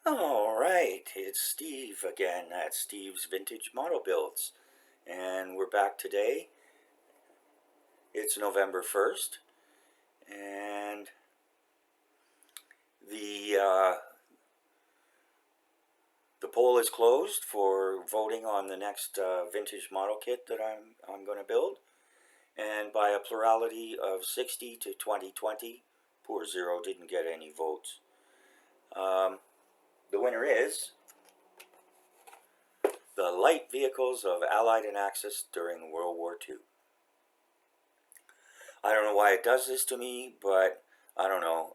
All right, it's Steve again at Steve's Vintage Model Builds, and we're back today. It's November 1st, and the the poll is closed for voting on the next vintage model kit that I'm going to build, and by a plurality of 60 to 2020, poor Zero didn't get any votes. The winner is the light vehicles of Allied and Axis during World War II. I don't know why it does this to me, but I don't know.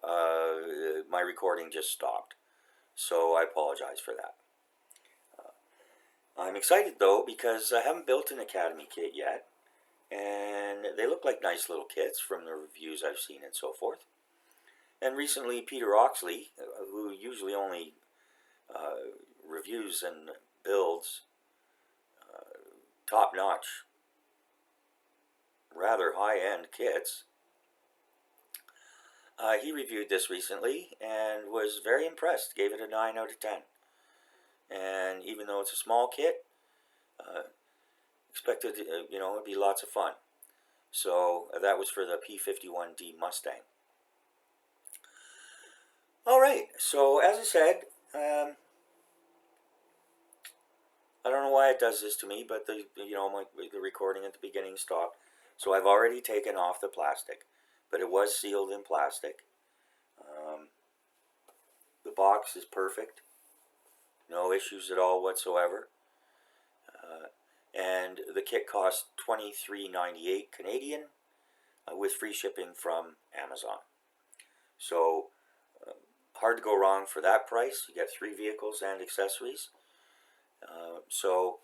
My recording just stopped, so I apologize for that. I'm excited though because I haven't built an Academy kit yet, and they look like nice little kits from the reviews I've seen and so forth. And recently, Peter Oxley, who usually only reviews and builds top-notch, rather high-end kits, he reviewed this recently and was very impressed, gave it a 9 out of 10. And even though it's a small kit, expected, it'd be lots of fun. So that was for the P51D Mustang. All right, so as I said, I don't know why it does this to me, but the recording at the beginning stopped. So I've already taken off the plastic, but it was sealed in plastic. The box is perfect, no issues at all whatsoever. And the kit cost $23.98 Canadian with free shipping from Amazon. So hard to go wrong for that price. You get 3 vehicles and accessories. So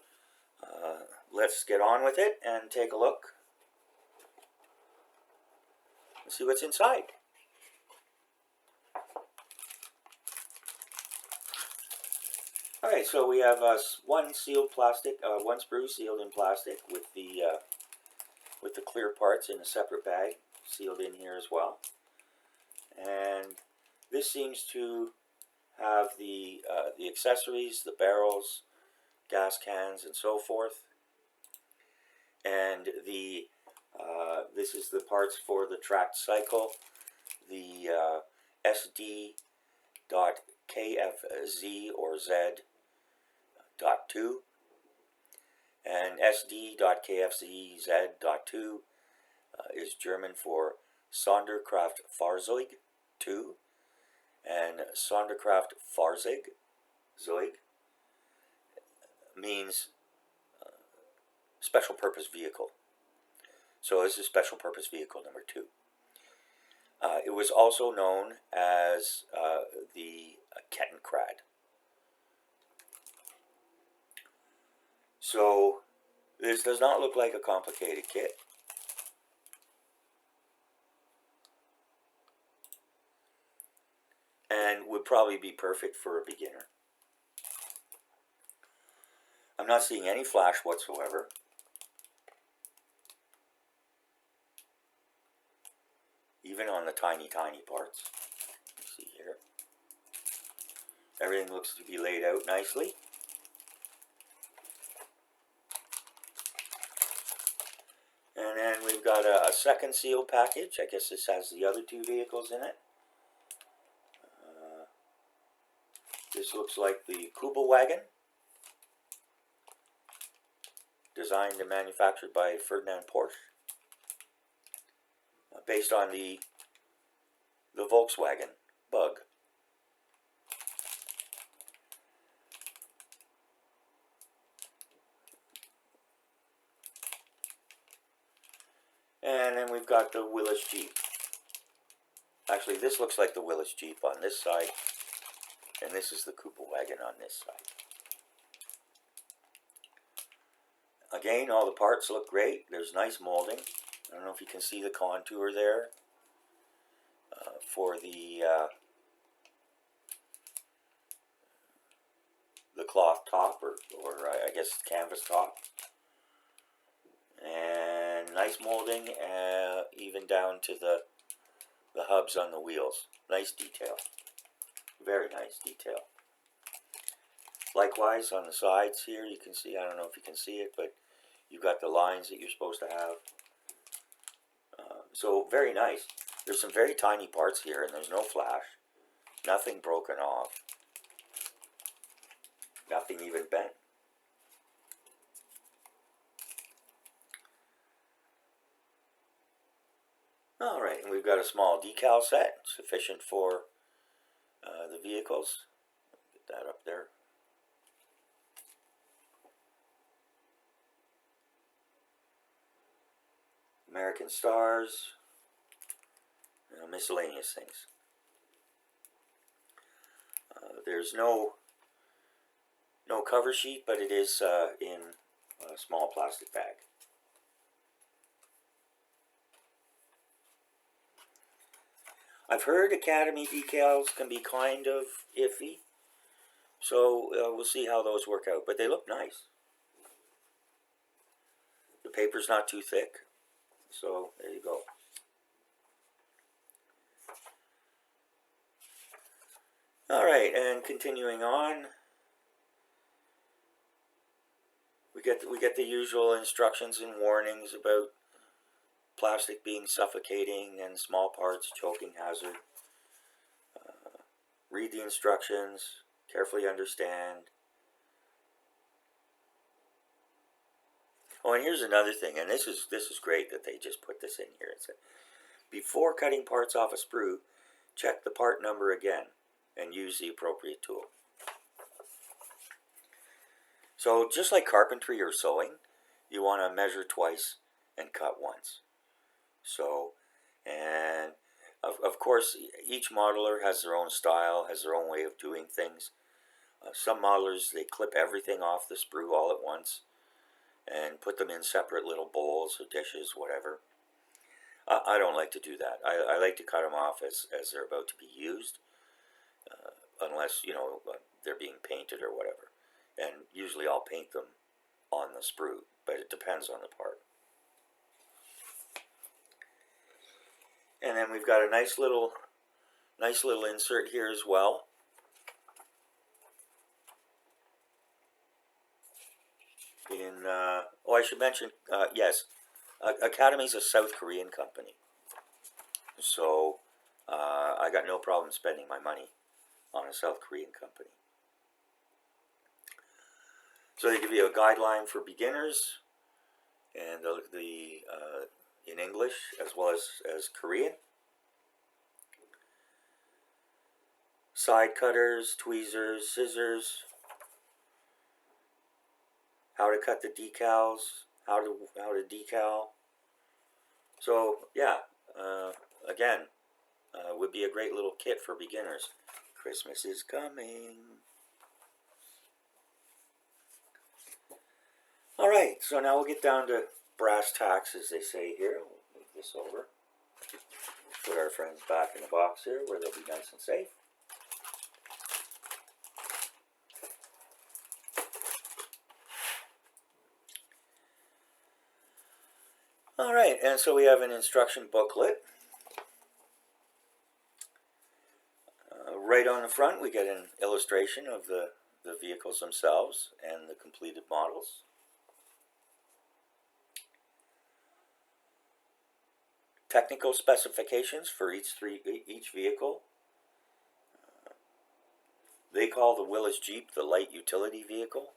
let's get on with it and take a look and see what's inside. Alright, so we have one sealed plastic, one sprue sealed in plastic with the clear parts in a separate bag sealed in here as well. And this seems to have the accessories, the barrels, gas cans, and so forth. And this is the parts for the tracked cycle, the SD.KFZ or Z.2, and SD.KFZ-Z.2 is German for Sonderkraftfahrzeug 2, and Sonderkraftfahrzeug means special purpose vehicle. So this is special purpose vehicle number 2. It was also known as the Kettenkrad. So this does not look like a complicated kit. And would probably be perfect for a beginner. I'm not seeing any flash whatsoever. Even on the tiny parts. You see here. Everything looks to be laid out nicely. And then we've got a second sealed package. I guess this has the other 2 vehicles in it. This looks like the Kübelwagen, designed and manufactured by Ferdinand Porsche, based on the Volkswagen Bug. And then we've got the Willys Jeep. Actually, this looks like the Willys Jeep on this side, and this is the Kübelwagen on this side. Again, all the parts look great. There's nice molding. I don't know if you can see the contour there for the cloth top, or I guess canvas top. And nice molding, even down to the hubs on the wheels. Nice detail. Very nice detail. Likewise on the sides here, you can see, I don't know if you can see it, but you've got the lines that you're supposed to have. So very nice. There's some very tiny parts here, and there's no flash. Nothing broken off. Nothing even bent. Alright, and we've got a small decal set, sufficient for the vehicles. Get that up there. American stars, miscellaneous things. There's no cover sheet, but it is in a small plastic bag. I've heard Academy decals can be kind of iffy, so we'll see how those work out, but they look nice. The paper's not too thick, so there you go. Alright, and continuing on, we get the usual instructions and warnings about plastic being suffocating and small parts choking hazard. Read the instructions, carefully understand. Oh, and here's another thing, and this is great that they just put this in here. It said, before cutting parts off a sprue, check the part number again and use the appropriate tool. So just like carpentry or sewing, you want to measure twice and cut once. So, and of course, each modeler has their own style, has their own way of doing things. Some modelers, they clip everything off the sprue all at once and put them in separate little bowls or dishes, whatever. I don't like to do that. I like to cut them off as they're about to be used, unless, you know, they're being painted or whatever. And usually I'll paint them on the sprue, but it depends on the part. And then we've got a nice little insert here as well. Oh, I should mention, yes, Academy's a South Korean company, so I got no problem spending my money on a South Korean company. So they give you a guideline for beginners, and in English as well as Korean. Side cutters, tweezers, scissors, how to cut the decals, how to decal. So yeah, again, would be a great little kit for beginners. Christmas is coming. Alright, so now we'll get down to brass tacks, as they say here. We'll move this over. Put our friends back in the box here where they'll be nice and safe. Alright, and so we have an instruction booklet. Right on the front we get an illustration of the vehicles themselves and the completed models. Technical specifications for each vehicle. They call the Willys Jeep the light utility vehicle,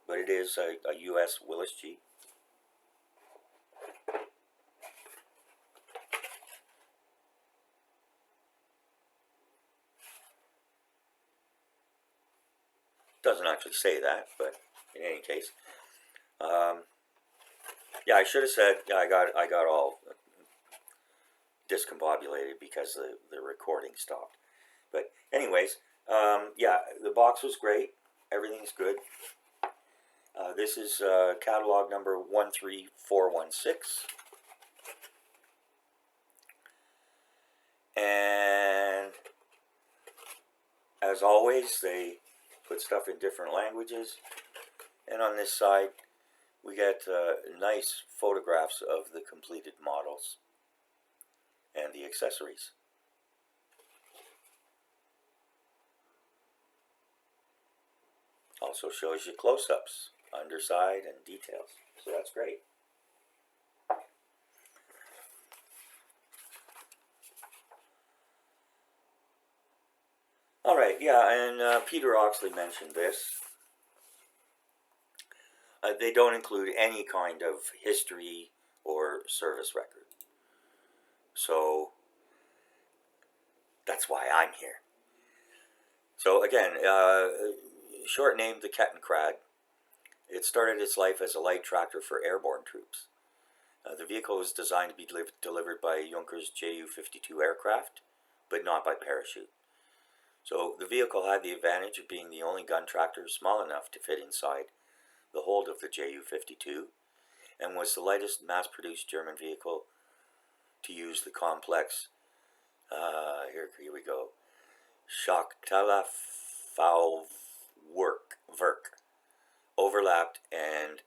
but it is a US Willys Jeep. Doesn't actually say that, but in any case, yeah, I should have said, yeah, I got all discombobulated because the recording stopped. But anyways, yeah, the box was great. Everything's good. This is catalog number 13416. And as always, they put stuff in different languages. And on this side, we get nice photographs of the completed models and the accessories. I'll also shows you close-ups, underside, and details. So that's great. All right, yeah, and Peter Oxley mentioned this. They don't include any kind of history or service record. So that's why I'm here. So again, short named the Kettenkrad. It started its life as a light tractor for airborne troops. The vehicle was designed to be delivered by Junkers Ju-52 aircraft, but not by parachute. So the vehicle had the advantage of being the only gun tractor small enough to fit inside the hold of the Ju-52, and was the lightest mass-produced German vehicle to use the complex, here we go, Schachtelafauwerk, overlapped and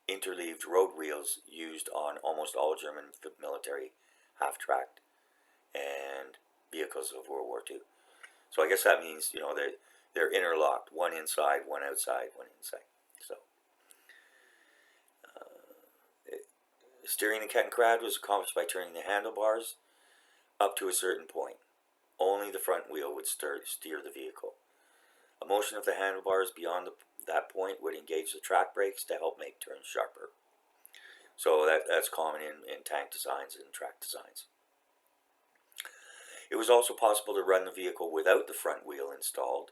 interleaved road wheels used on almost all German military half-tracked and vehicles of World War II. So I guess that means, you know, they're interlocked, one inside, one outside, one inside. So steering the Kettenkrad was accomplished by turning the handlebars up to a certain point. Only the front wheel would steer the vehicle. A motion of the handlebars beyond that point would engage the track brakes to help make turns sharper. So that's common in tank designs and track designs. It was also possible to run the vehicle without the front wheel installed,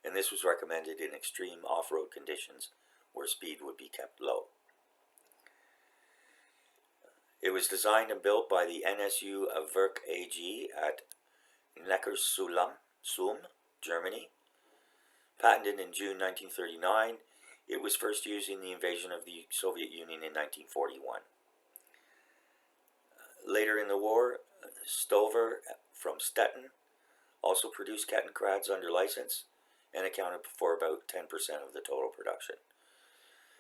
and this was recommended in extreme off-road conditions where speed would be kept low. It was designed and built by the NSU Werk AG at Neckarsulm, Germany. Patented in June 1939, it was first used in the invasion of the Soviet Union in 1941. Later in the war, Stover from Stettin also produced Kettenkrads under license and accounted for about 10% of the total production.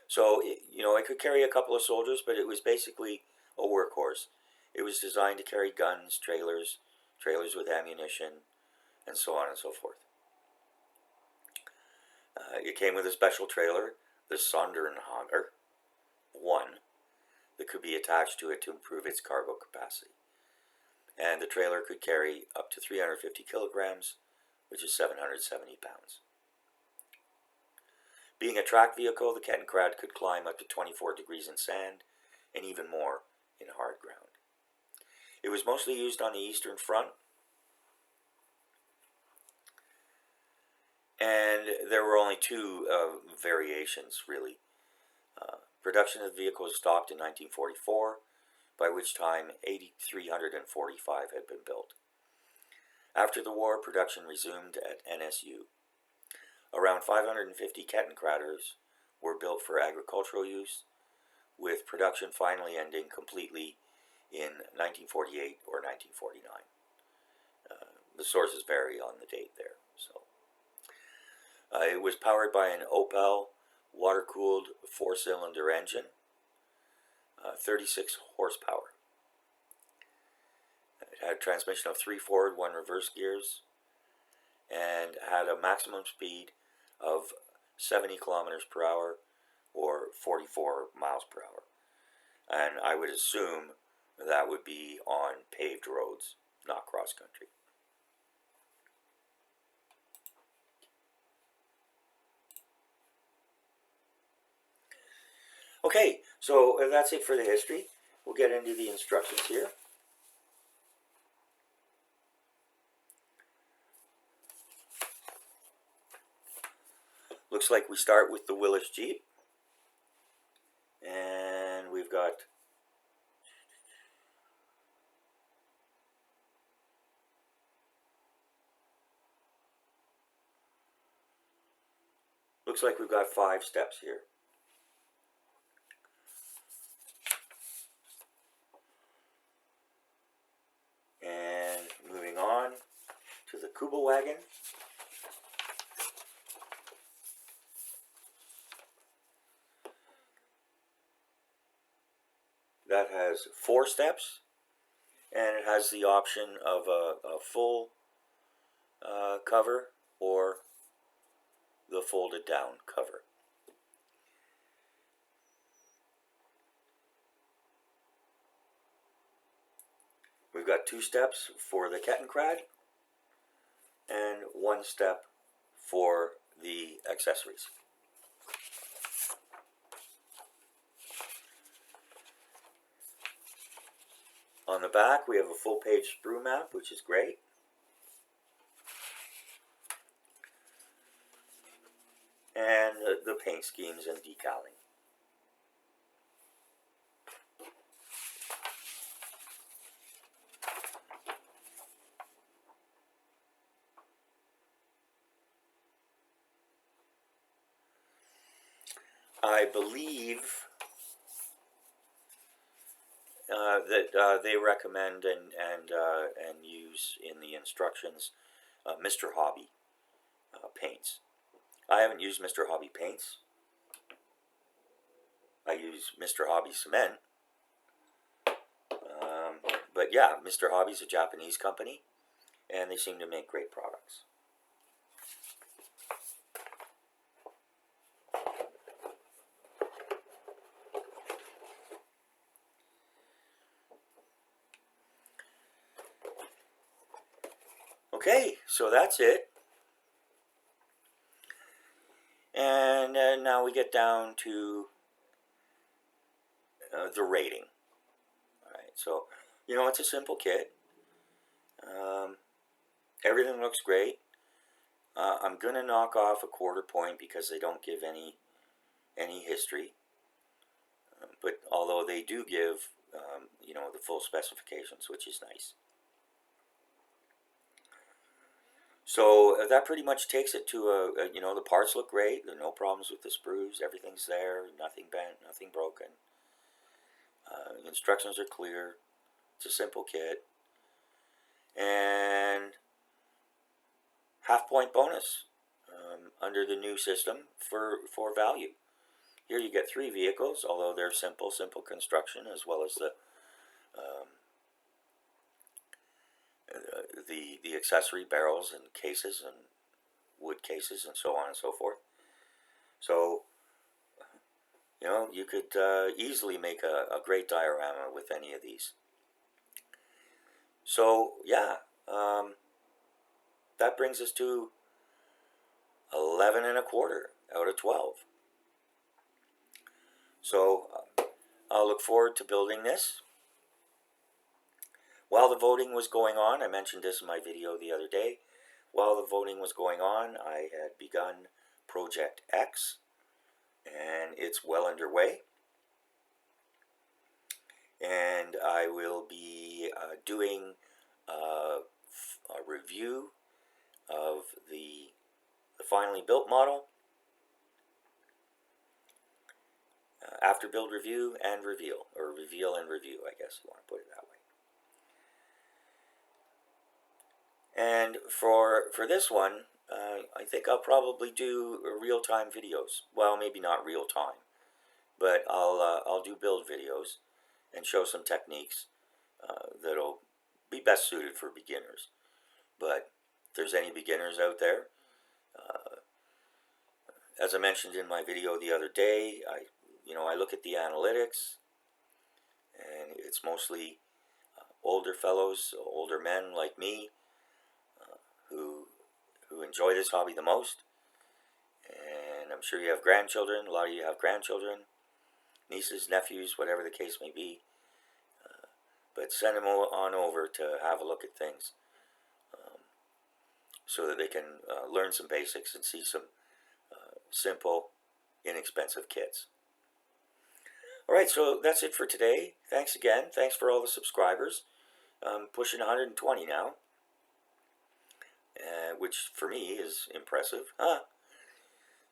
So, it could carry a couple of soldiers, but it was basically a workhorse. It was designed to carry guns, trailers with ammunition, and so on and so forth. It came with a special trailer, the Sonderanhänger 1, that could be attached to it to improve its cargo capacity. And the trailer could carry up to 350 kilograms, which is 770 pounds. Being a track vehicle, the Kettenkrad could climb up to 24 degrees in sand and even more in hard ground. It was mostly used on the Eastern Front, and there were only two variations, really. Production of the vehicle was stopped in 1944, by which time 8,345 had been built. After the war, production resumed at NSU. Around 550 Kettenkraders were built for agricultural use, with production finally ending completely in 1948 or 1949. The sources vary on the date there. So, it was powered by an Opel water-cooled 4-cylinder engine, 36 horsepower. It had a transmission of 3 forward, 1 reverse gears, and had a maximum speed of 70 kilometers per hour or 44 miles per hour. And I would assume that would be on paved roads, not cross country. Okay, so that's it for the history. We'll get into the instructions here. Looks like we start with the Willys Jeep. And we've got looks like we've got 5 steps here. And moving on to the Kübelwagen. That has 4 steps, and it has the option of a full cover or the folded down cover. 2 steps for the Kettenkrad and 1 step for the accessories. On the back we have a full page sprue map, which is great. And the paint schemes and decaling. I believe that they recommend and use in the instructions Mr. Hobby paints. I haven't used Mr. Hobby paints. I use Mr. Hobby cement. But yeah, Mr. Hobby's a Japanese company, and they seem to make great products. Okay, so that's it. And now we get down to the rating. Alright, so, you know, it's a simple kit. Everything looks great. I'm going to knock off a 1/4 point because they don't give any history. But although they do give, you know, the full specifications, which is nice. So that pretty much takes it to you know, the parts look great. There are no problems with the sprues. Everything's there. Nothing bent, nothing broken. Instructions are clear. It's a simple kit. And half-point bonus under the new system for value. Here you get 3 vehicles, although they're simple construction, as well as the accessory barrels and cases and wood cases and so on and so forth. So, you know, you could easily make a great diorama with any of these. So, yeah, that brings us to 11 1/4 out of 12. So, I'll look forward to building this. While the voting was going on, I mentioned this in my video the other day, while the voting was going on, I had begun Project X, and it's well underway. And I will be doing a review of the finally built model, after build review and reveal, or reveal and review, I guess you want to put it that way. And for this one, I think I'll probably do real-time videos. Well, maybe not real-time, but I'll do build videos and show some techniques that'll be best suited for beginners. But if there's any beginners out there, as I mentioned in my video the other day, I look at the analytics, and it's mostly older fellows, older men like me, who enjoy this hobby the most. And I'm sure you have grandchildren. A lot of you have grandchildren, nieces, nephews, whatever the case may be. But send them on over to have a look at things, so that they can learn some basics and see some simple, inexpensive kits. Alright, so that's it for today. Thanks again. Thanks for all the subscribers. I'm pushing 120 now, which for me is impressive.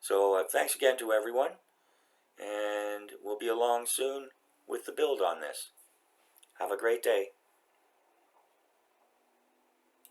So thanks again to everyone, and we'll be along soon with the build on this. Have a great day.